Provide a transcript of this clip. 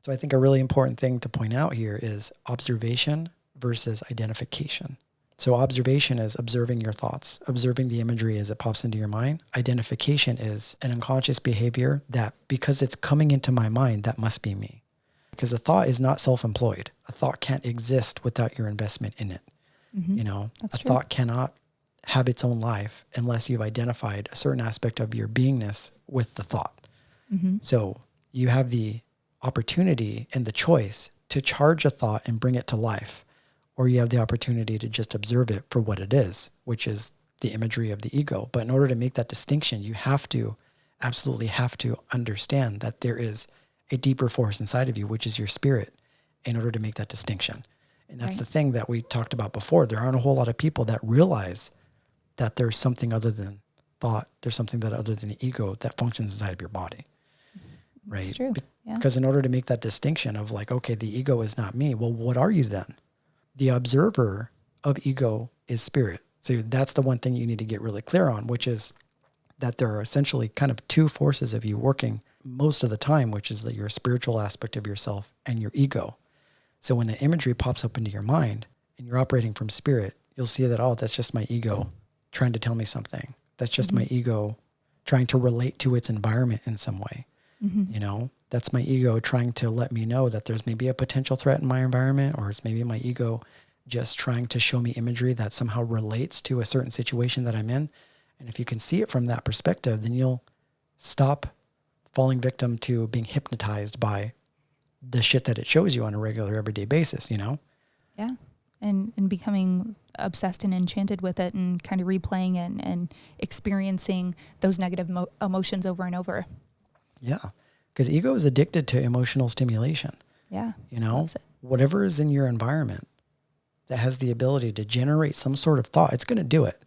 So I think a really important thing to point out here is observation versus identification. So observation is observing your thoughts, observing the imagery as it pops into your mind. Identification is an unconscious behavior that because it's coming into my mind, that must be me. Because a thought is not self-employed. A thought can't exist without your investment in it. That's a true. thought cannot have its own life unless you've identified a certain aspect of your beingness with the thought. So you have the opportunity and the choice to charge a thought and bring it to life, or you have the opportunity to just observe it for what it is, which is the imagery of the ego. But in order to make that distinction, you absolutely have to understand that there is a deeper force inside of you, which is your spirit, in order to make that distinction. And that's the thing that we talked about before. There aren't a whole lot of people that realize that there's something other than thought. There's something that other than the ego that functions inside of your body. Right? That's true. Yeah. Because in order to make that distinction of like, okay, the ego is not me. Well, what are you then? The observer of ego is spirit. So that's the one thing you need to get really clear on, which is that there are essentially kind of two forces of you working most of the time, which is your spiritual aspect of yourself and your ego. So when the imagery pops up into your mind and you're operating from spirit, you'll see that, oh, that's just my ego trying to tell me something. That's just my ego trying to relate to its environment in some way. That's my ego trying to let me know that there's maybe a potential threat in my environment, or it's maybe my ego just trying to show me imagery that somehow relates to a certain situation that I'm in. And if you can see it from that perspective, then you'll stop falling victim to being hypnotized by the shit that it shows you on a regular everyday basis, Yeah. And becoming obsessed and enchanted with it and kind of replaying it and experiencing those negative emotions over and over. Yeah. Because ego is addicted to emotional stimulation. Yeah. Whatever is in your environment that has the ability to generate some sort of thought, it's going to do it.